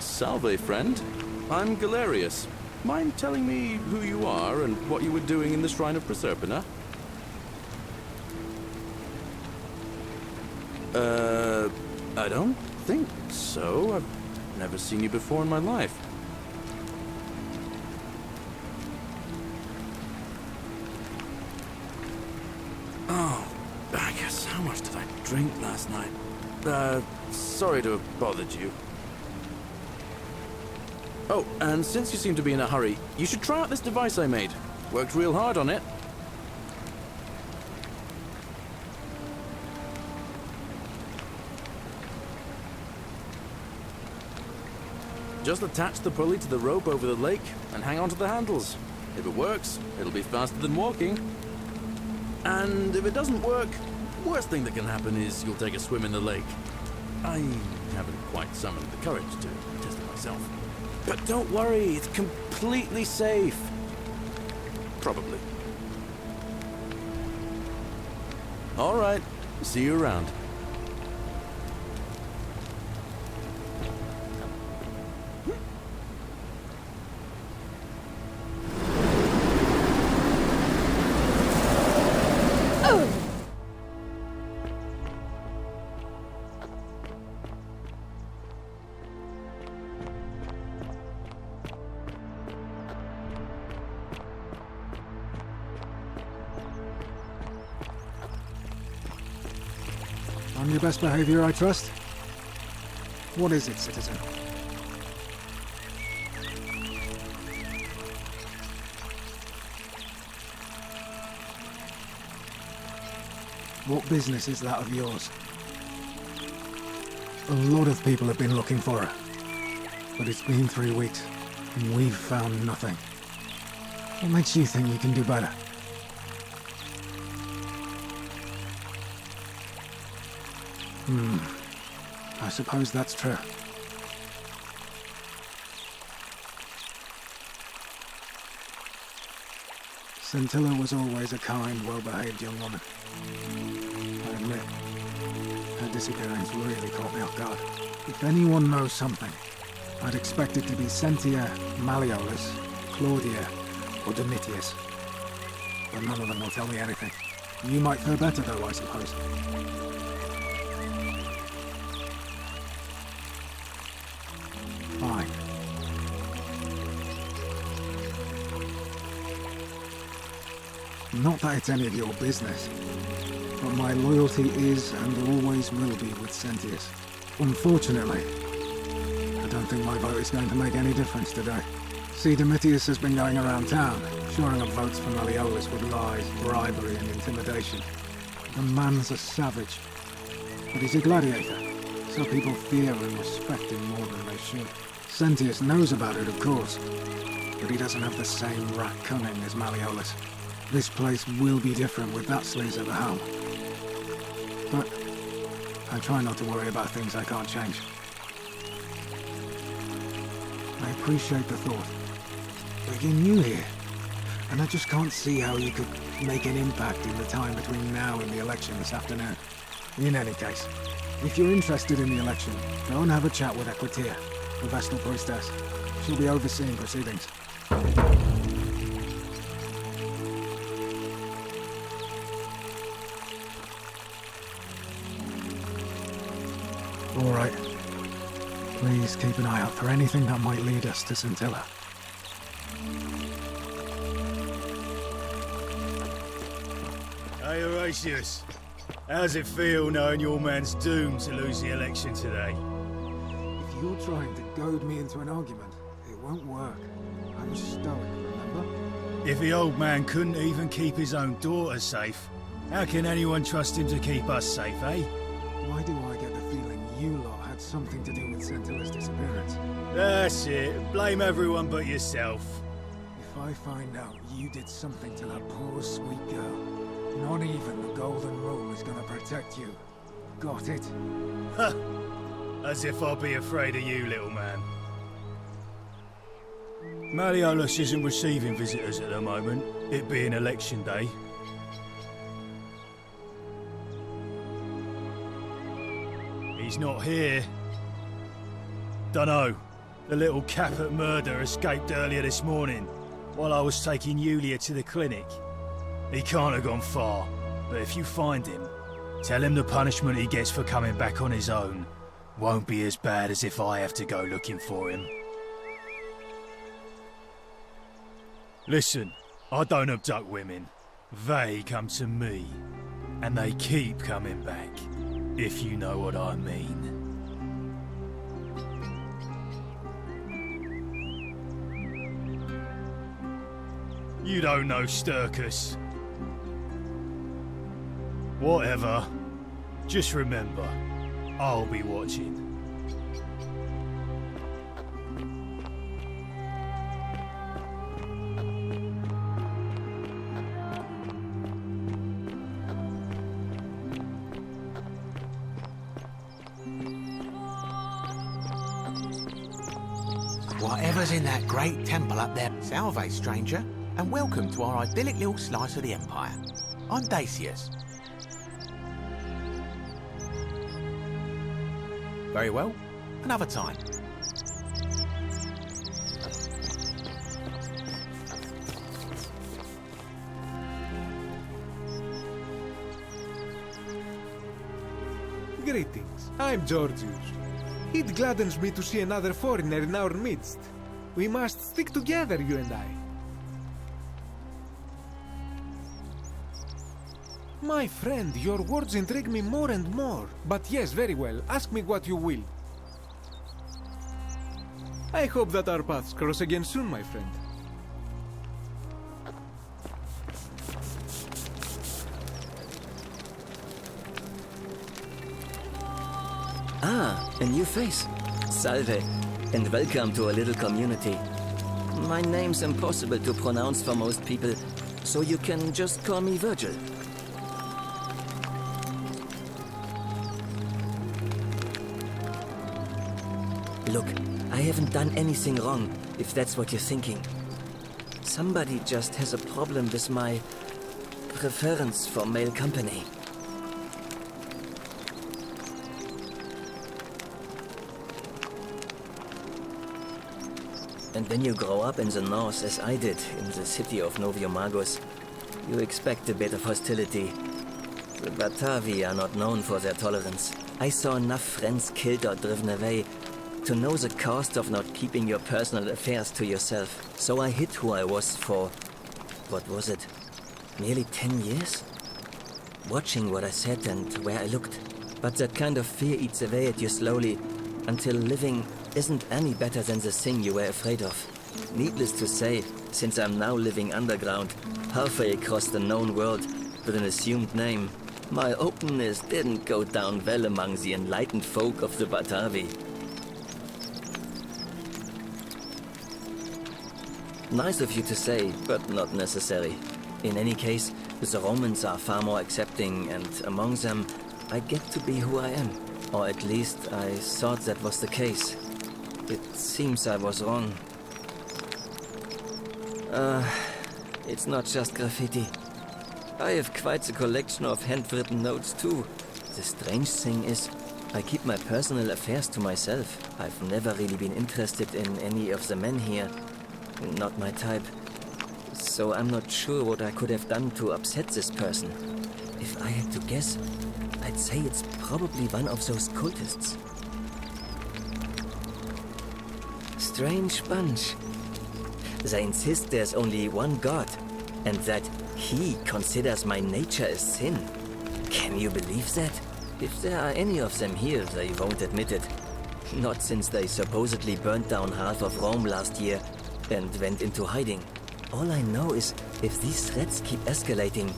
Salve, friend. I'm Galerius. Mind telling me who you are and what you were doing in the Shrine of Proserpina? I don't think so. I've never seen you before in my life. Oh, I guess how much did I drink last night? Sorry to have bothered you. Oh, and since you seem to be in a hurry, you should try out this device I made. Worked real hard on it. Just attach the pulley to the rope over the lake and hang on to the handles. If it works, it'll be faster than walking. And if it doesn't work, worst thing that can happen is you'll take a swim in the lake. I haven't quite summoned the courage to test it myself. But don't worry, it's completely safe. Probably. All right, see you around. On your best behavior, I trust? What is it, citizen? What business is that of yours? A lot of people have been looking for her. But it's been 3 weeks, and we've found nothing. What makes you think you can do better? I suppose that's true. Scintilla was always a kind, well-behaved young woman. I admit, her disappearance really caught me off guard. If anyone knows something, I'd expect it to be Sentia, Malleolus, Claudia, or Domitius. But none of them will tell me anything. You might fare better though, I suppose. Fine. Not that it's any of your business, but my loyalty is and always will be with Sentius. Unfortunately, I don't think my vote is going to make any difference today. See, Domitius has been going around town, shoring up votes for Malleolus with lies, bribery and intimidation. The man's a savage, but he's a gladiator, so people fear and respect him more than they should. Sentius knows about it, of course, but he doesn't have the same rat cunning as Malleolus. This place will be different with that sleaze at the helm. But I try not to worry about things I can't change. I appreciate the thought, but you're new here, and I just can't see how you could make an impact in the time between now and the election this afternoon. In any case, if you're interested in the election, go and have a chat with Equitia, the Vestal Priestess. She'll be overseeing proceedings. All right. Please keep an eye out for anything that might lead us to Scintilla. Hey, Horatius. How's it feel knowing your man's doomed to lose the election today? If you're trying to goad me into an argument, it won't work. I'm stoic, remember? If the old man couldn't even keep his own daughter safe, how can anyone trust him to keep us safe, eh? Why do I get the feeling you lot had something to do with Scintilla's disappearance? That's it. Blame everyone but yourself. If I find out you did something to that poor sweet girl, not even the Golden Rule is gonna protect you. Got it? Ha! As if I'll be afraid of you, little man. Malleolus isn't receiving visitors at the moment, it being election day. He's not here. Dunno. The little Caput murder escaped earlier this morning, while I was taking Yulia to the clinic. He can't have gone far, but if you find him, tell him the punishment he gets for coming back on his own won't be as bad as if I have to go looking for him. Listen, I don't abduct women. They come to me, and they keep coming back, if you know what I mean. You don't know Sturkus. Whatever. Just remember, I'll be watching. Whatever's in that great temple up there, salve, stranger, and welcome to our idyllic little slice of the Empire. I'm Dacius. Very well, another time. Greetings, I'm Georgius. It gladdens me to see another foreigner in our midst. We must stick together, you and I. My friend, your words intrigue me more and more. But yes, very well. Ask me what you will. I hope that our paths cross again soon, my friend. Ah, a new face. Salve, and welcome to a little community. My name's impossible to pronounce for most people, so you can just call me Virgil. Look, I haven't done anything wrong, if that's what you're thinking. Somebody just has a problem with my preference for male company. And when you grow up in the north, as I did, in the city of Noviomagus, you expect a bit of hostility. The Batavi are not known for their tolerance. I saw enough friends killed or driven away to know the cost of not keeping your personal affairs to yourself. So I hid who I was for, what was it, nearly 10 years? Watching what I said and where I looked. But that kind of fear eats away at you slowly, until living isn't any better than the thing you were afraid of. Needless to say, since I'm now living underground, halfway across the known world, with an assumed name, my openness didn't go down well among the enlightened folk of the Batavi. Nice of you to say, but not necessary. In any case, the Romans are far more accepting, and among them, I get to be who I am. Or at least, I thought that was the case. It seems I was wrong. It's not just graffiti. I have quite a collection of handwritten notes too. The strange thing is, I keep my personal affairs to myself. I've never really been interested in any of the men here. Not my type. So I'm not sure what I could have done to upset this person. If I had to guess, I'd say it's probably one of those cultists. Strange bunch. They insist there's only one God, and that he considers my nature a sin. Can you believe that? If there are any of them here, they won't admit it. Not since they supposedly burnt down half of Rome last year and went into hiding. All I know is, if these threats keep escalating,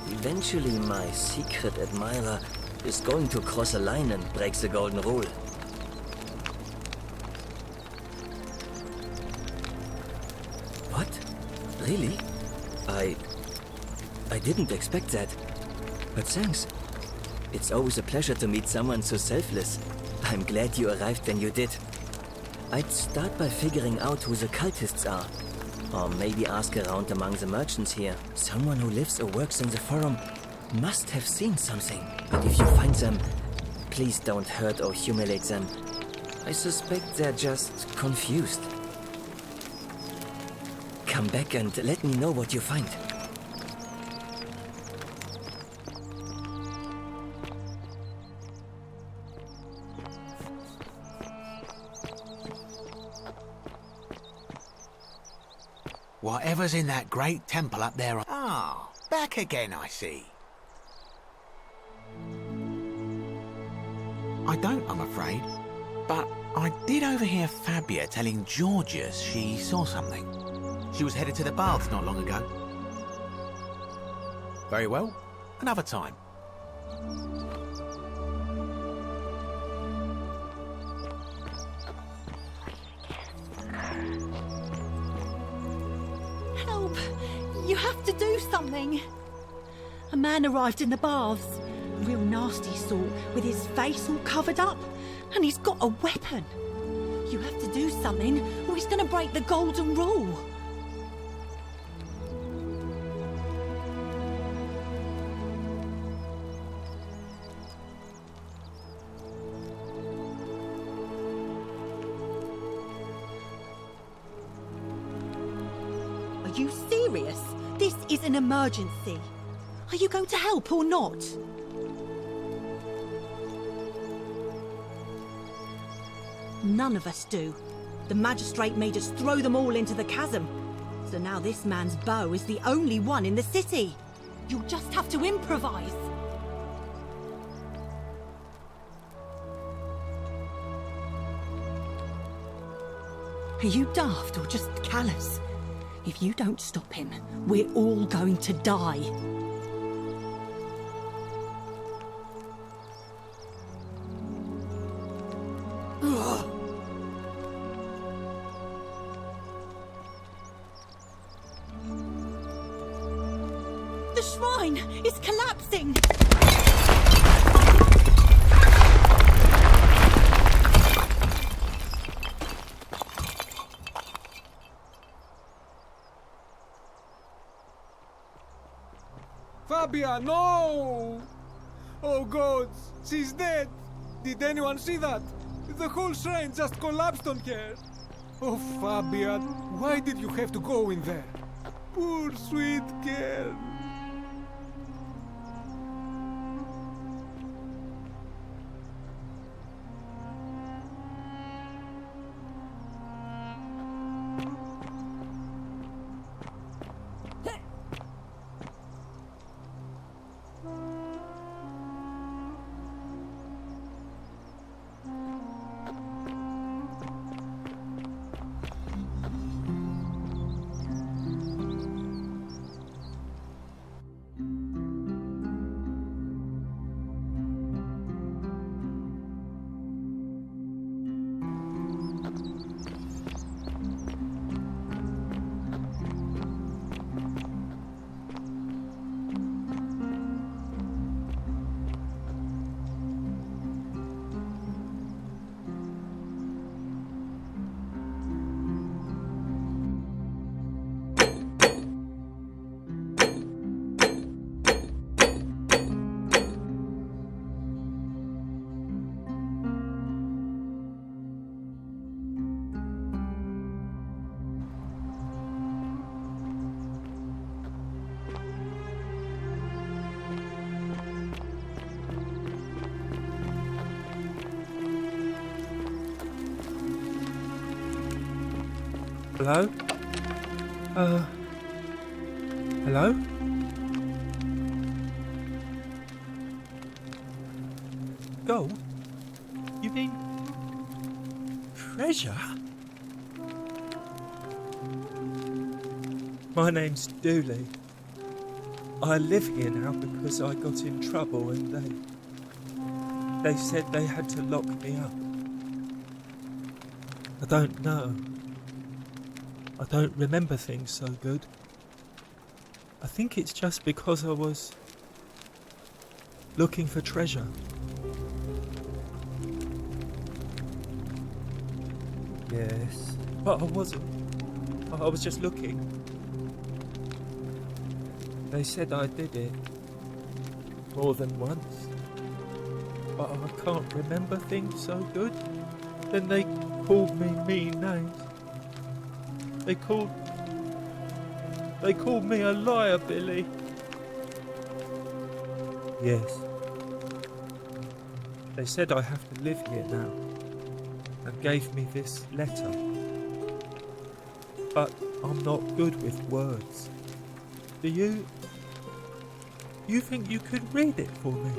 eventually my secret admirer is going to cross a line and break the golden rule. What? Really? I didn't expect that. But thanks. It's always a pleasure to meet someone so selfless. I'm glad you arrived when you did. I'd start by figuring out who the cultists are. Or maybe ask around among the merchants here. Someone who lives or works in the forum must have seen something. But if you find them, please don't hurt or humiliate them. I suspect they're just confused. Come back and let me know what you find. Whatever's in that great temple up there... Ah, back again, I see. I don't, I'm afraid. But I did overhear Fabia telling Georgius she saw something. She was headed to the baths not long ago. Very well, another time. Help! You have to do something! A man arrived in the baths. A real nasty sort, with his face all covered up. And he's got a weapon. You have to do something, or he's going to break the golden rule. Are you serious? This is an emergency. Are you going to help or not? None of us do. The magistrate made us throw them all into the chasm. So now this man's bow is the only one in the city. You'll just have to improvise. Are you daft or just callous? If you don't stop him, we're all going to die. The shrine is collapsing! Fabia, no! Oh gods, she's dead! Did anyone see that? The whole shrine just collapsed on her! Oh Fabia, why did you have to go in there? Poor sweet girl! Hello? Hello? Gold? You mean... treasure? My name's Dooley. I live here now because I got in trouble and they said they had to lock me up. I don't know. I don't remember things so good. I think it's just because I was looking for treasure. Yes, but I wasn't. I was just looking. They said I did it more than once, but I can't remember things so good. Then they called me mean names. They called me a liar, Billy. Yes. They said I have to live here now, and gave me this letter. But I'm not good with words. Do you think you could read it for me?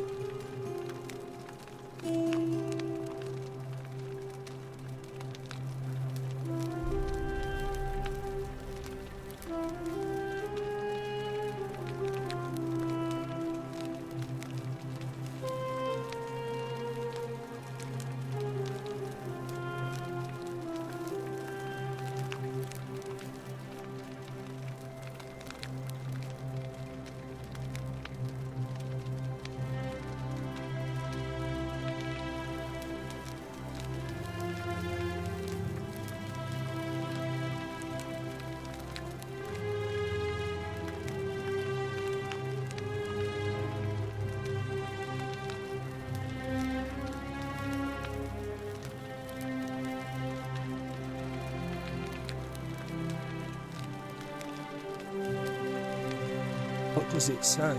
What does it say?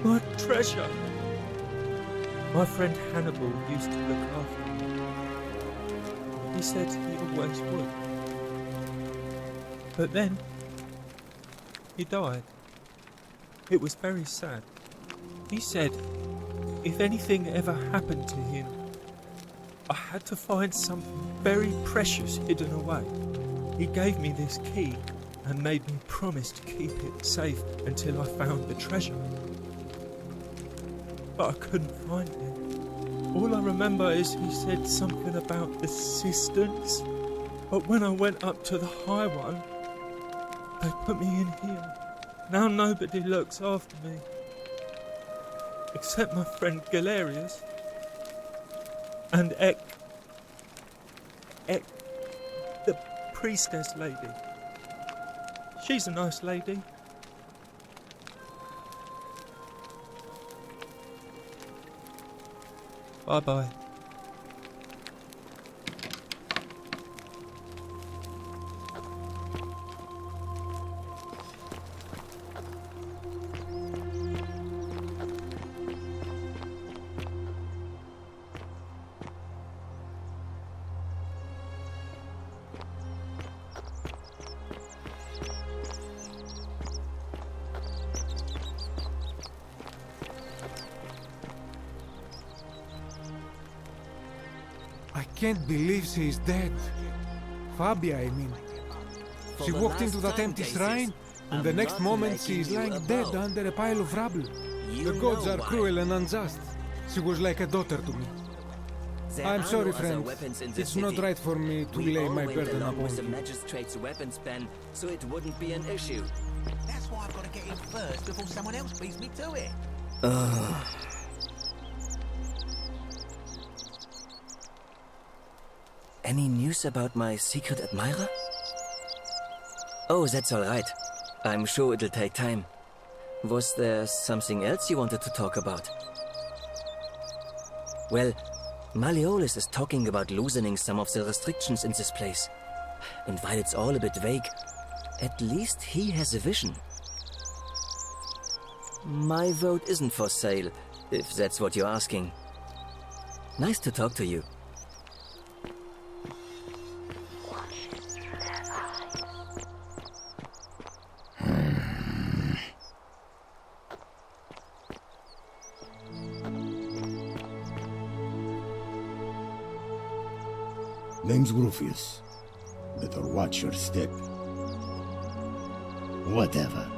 My treasure! My friend Hannibal used to look after me. He said he always would. But then, he died. It was very sad. He said if anything ever happened to him, I had to find something very precious hidden away. He gave me this key and made me promise to keep it safe until I found the treasure. But I couldn't find it. All I remember is he said something about the cisterns. But when I went up to the high one, they put me in here. Now nobody looks after me. Except my friend Galerius. And Ek, the priestess lady. She's a nice lady. Bye-bye. I can't believe she is dead. Fabia, I mean. She walked into that empty shrine, and the next moment she is lying dead under a pile of rubble. The gods are cruel and unjust. She was like a daughter to me. I'm sorry, friend. It's not right for me to lay my burden upon the you. magistrate's weapons pen, so it wouldn't be an issue. That's why I've got to get in first before someone else beats me to it. Any news about my secret admirer? Oh, that's all right. I'm sure it'll take time. Was there something else you wanted to talk about? Well, Malleolus is talking about loosening some of the restrictions in this place. And while it's all a bit vague, at least he has a vision. My vote isn't for sale, if that's what you're asking. Nice to talk to you. Name's Rufius. Better watch your step. Whatever.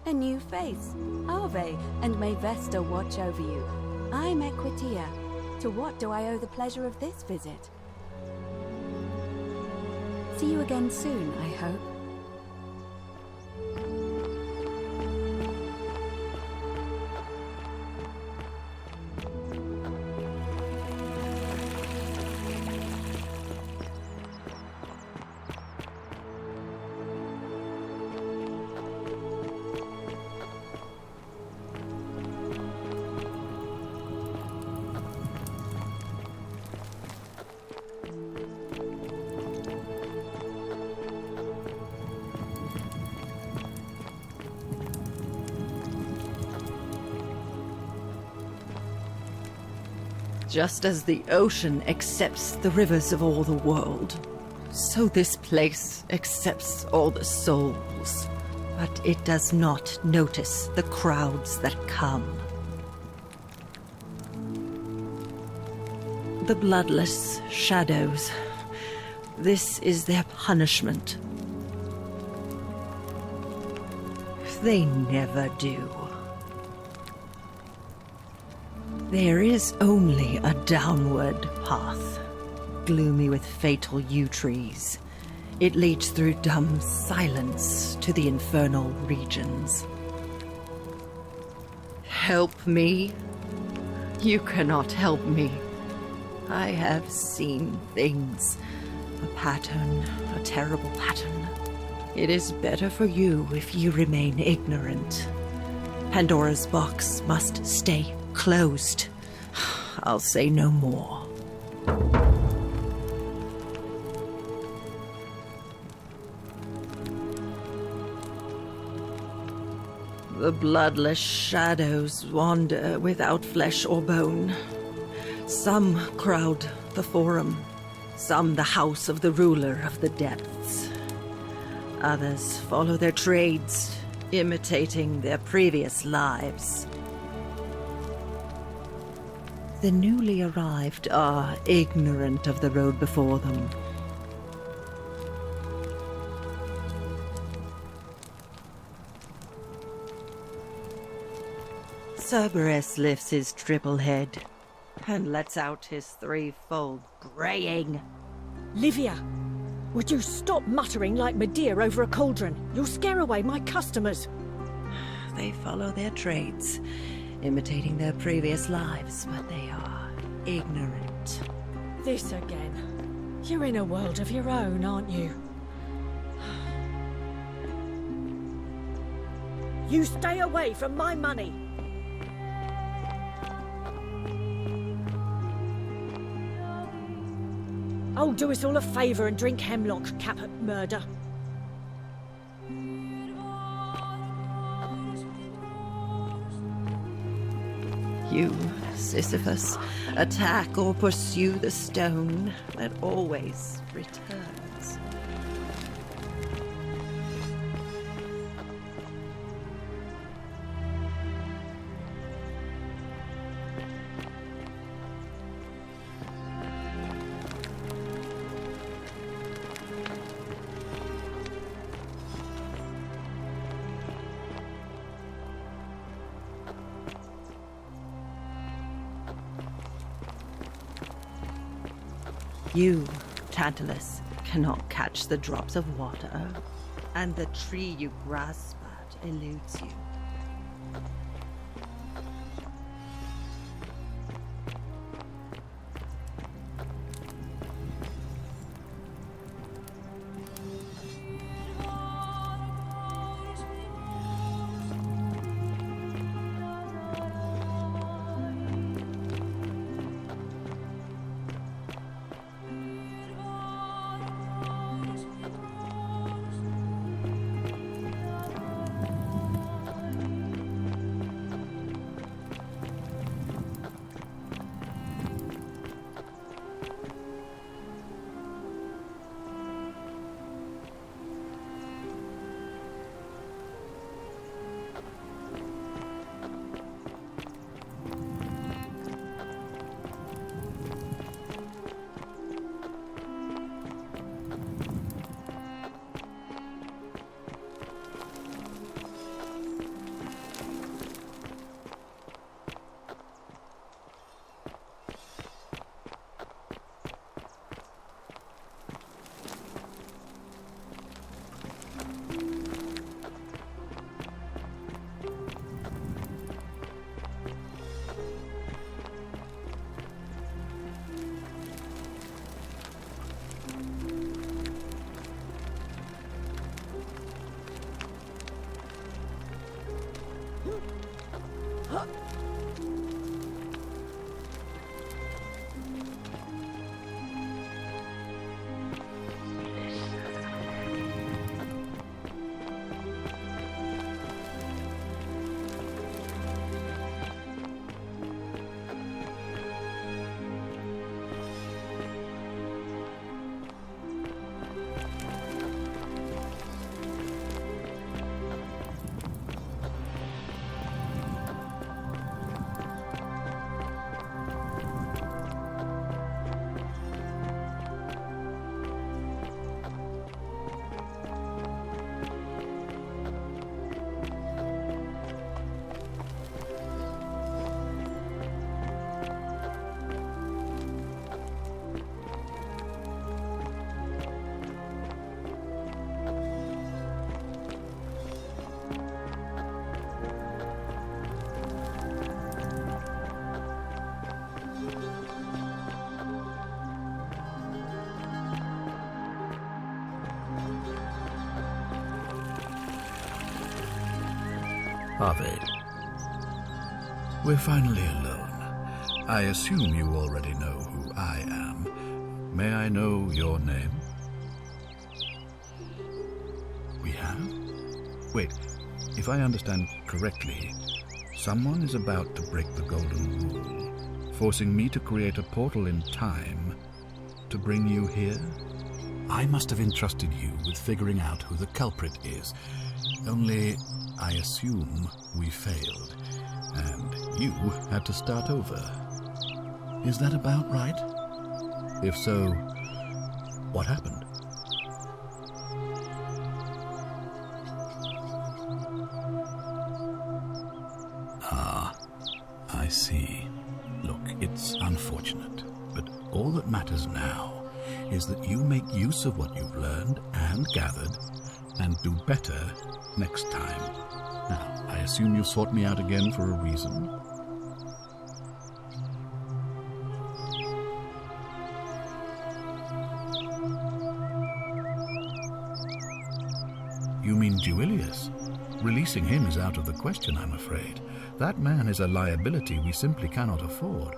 A new face. Ave, and may Vesta watch over you. I'm Equitia. To what do I owe the pleasure of this visit? See you again soon, I hope. Just as the ocean accepts the rivers of all the world, so this place accepts all the souls. But it does not notice the crowds that come. The bloodless shadows. This is their punishment. They never do. There is only a downward path, gloomy with fatal yew trees. It leads through dumb silence to the infernal regions. Help me? You cannot help me. I have seen things. A pattern, a terrible pattern. It is better for you if you remain ignorant. Pandora's box must stay closed. I'll say no more. The bloodless shadows wander without flesh or bone. Some crowd the forum, some the house of the ruler of the depths. Others follow their trades, imitating their previous lives. The newly arrived are ignorant of the road before them. Cerberus lifts his triple head and lets out his threefold braying. Livia, would you stop muttering like Medea over a cauldron? You'll scare away my customers. They follow their trades, imitating their previous lives, but they are ignorant. This again. You're in a world of your own, aren't you? You stay away from my money. Oh, do us all a favour and drink hemlock, Caput Murder. You, Sisyphus, attack or pursue the stone that always returns. You, Tantalus, cannot catch the drops of water, and the tree you grasp at eludes you. Ave. We're finally alone. I assume you already know who I am. May I know your name? We have? Wait, if I understand correctly, someone is about to break the Golden Rule, forcing me to create a portal in time to bring you here? I must have entrusted you with figuring out who the culprit is. Only, I assume we failed, and you had to start over. Is that about right? If so, what happened? Ah, I see. Look, it's unfortunate, but all that matters now is that you make use of what you've learned and gathered, and do better next time. Now, I assume you sought me out again for a reason? You mean Duilius? Releasing him is out of the question, I'm afraid. That man is a liability we simply cannot afford.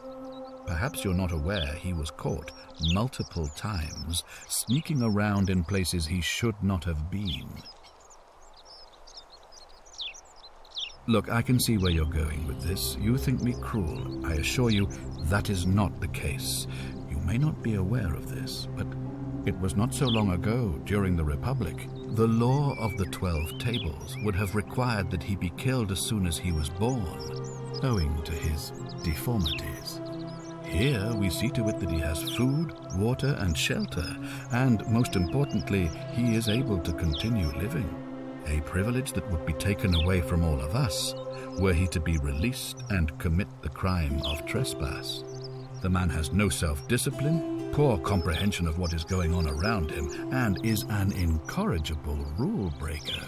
Perhaps you're not aware he was caught multiple times, sneaking around in places he should not have been. Look, I can see where you're going with this. You think me cruel. I assure you that is not the case. You may not be aware of this, but it was not so long ago, during the Republic, the law of the 12 Tables would have required that he be killed as soon as he was born, owing to his deformities. Here we see to it that he has food, water, and shelter, and most importantly, he is able to continue living. A privilege that would be taken away from all of us were he to be released and commit the crime of trespass. The man has no self-discipline, poor comprehension of what is going on around him, and is an incorrigible rule breaker.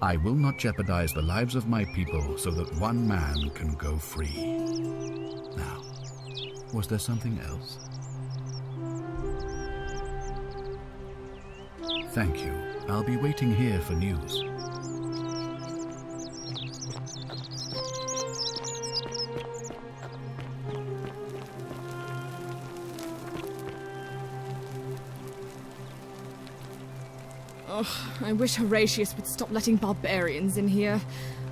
I will not jeopardize the lives of my people so that one man can go free. Now, was there something else? Thank you. I'll be waiting here for news. Ugh, I wish Horatius would stop letting barbarians in here.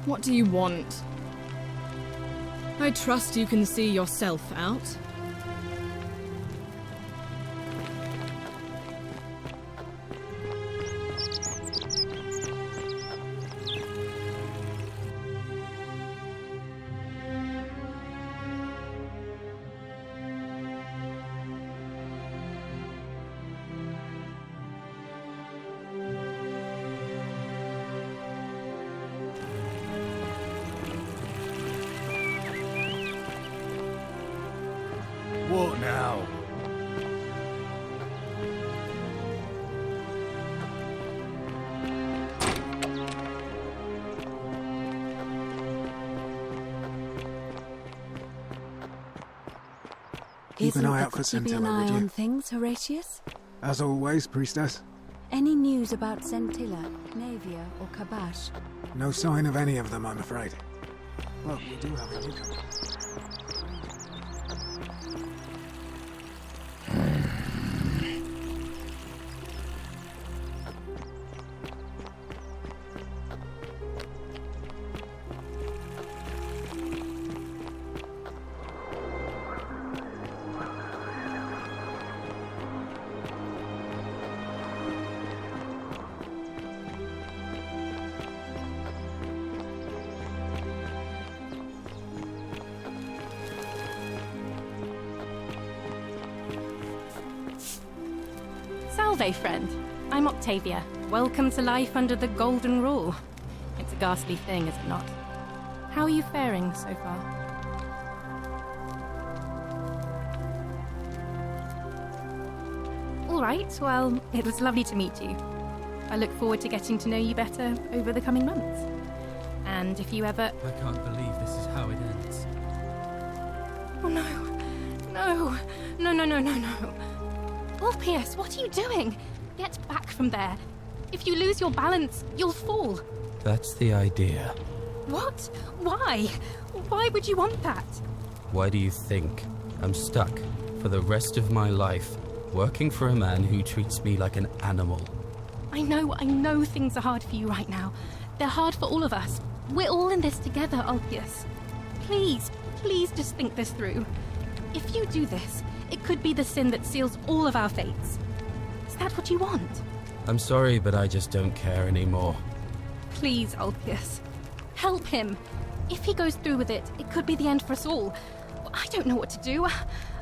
What do you want? I trust you can see yourself out. What now? Keep an eye out for Keeping Scintilla, an eye would you? on things, Horatius? As always, priestess. Any news about Scintilla, Navia, or Kabash? No sign of any of them, I'm afraid. Look, we do have a newcomer. Salve, friend. I'm Octavia. Welcome to life under the Golden Rule. It's a ghastly thing, is it not? How are you faring so far? All right, well, it was lovely to meet you. I look forward to getting to know you better over the coming months. And if you ever... I can't believe this is how it ends. Oh, no. No. No, no, no, no, no. Orpheus, what are you doing? Get back from there. If you lose your balance, you'll fall. That's the idea. What? Why? Why would you want that? Why do you think I'm stuck for the rest of my life working for a man who treats me like an animal? I know things are hard for you right now. They're hard for all of us. We're all in this together, Ulpius. Please just think this through. If you do this, it could be the sin that seals all of our fates. Is that what you want? I'm sorry, but I just don't care anymore. Please, Ulpius. Help him. If he goes through with it, it could be the end for us all. I don't know what to do.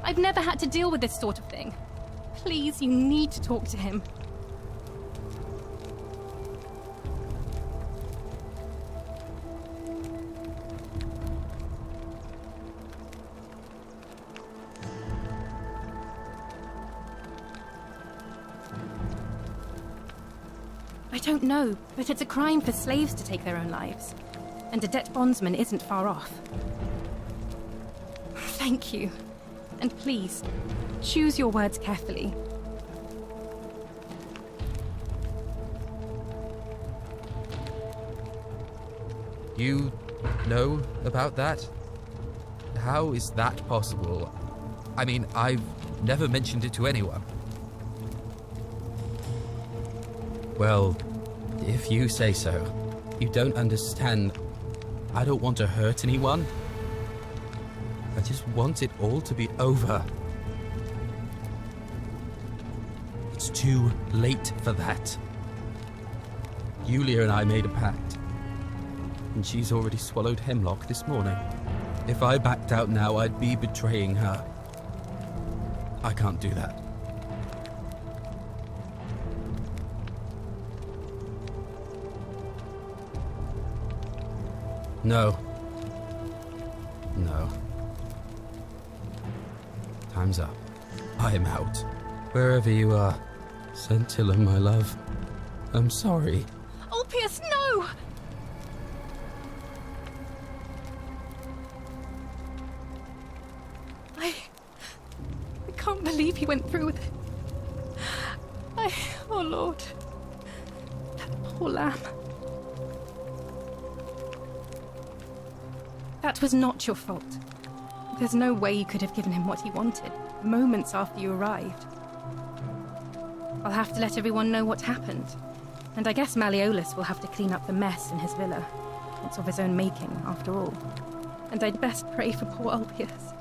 I've never had to deal with this sort of thing. Please, you need to talk to him. I don't know, but it's a crime for slaves to take their own lives. And a debt bondsman isn't far off. Thank you. And please, choose your words carefully. You know about that? How is that possible? I mean, I've never mentioned it to anyone. Well, if you say so. You don't understand. I don't want to hurt anyone. I just want it all to be over. It's too late for that. Yulia and I made a pact, and she's already swallowed hemlock this morning. If I backed out now, I'd be betraying her. I can't do that. No. Time's up. I am out. Wherever you are, Scintilla, my love, I'm sorry. Ulpius, no! I can't believe he went through with it. Oh Lord. That poor lamb. That was not your fault. There's no way you could have given him what he wanted, moments after you arrived. I'll have to let everyone know what happened. And I guess Malleolus will have to clean up the mess in his villa. It's of his own making, after all. And I'd best pray for poor Ulpius.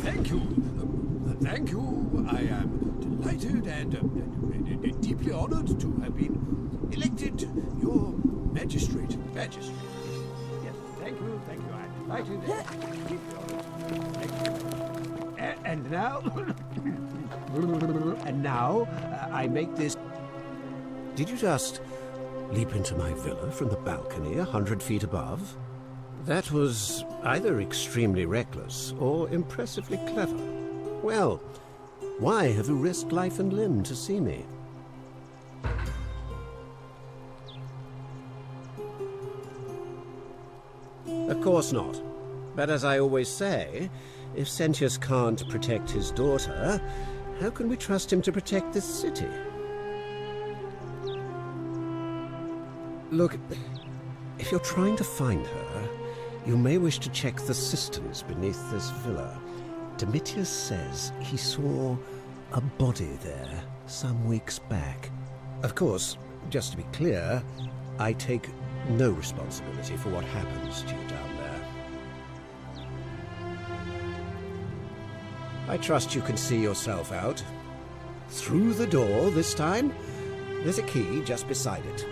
Thank you. Thank you. I am delighted and deeply honored to have been elected your magistrate. Yes, thank you. I'm delighted and deeply honored. Thank you. And now, I make this... Did you just leap into my villa from the balcony 100 feet above? That was either extremely reckless or impressively clever. Well, why have you risked life and limb to see me? Of course not. But as I always say, if Sentius can't protect his daughter, how can we trust him to protect this city? Look, if you're trying to find her, you may wish to check the cisterns beneath this villa. Domitius says he saw a body there some weeks back. Of course, just to be clear, I take no responsibility for what happens to you down there. I trust you can see yourself out. Through the door this time. There's a key just beside it.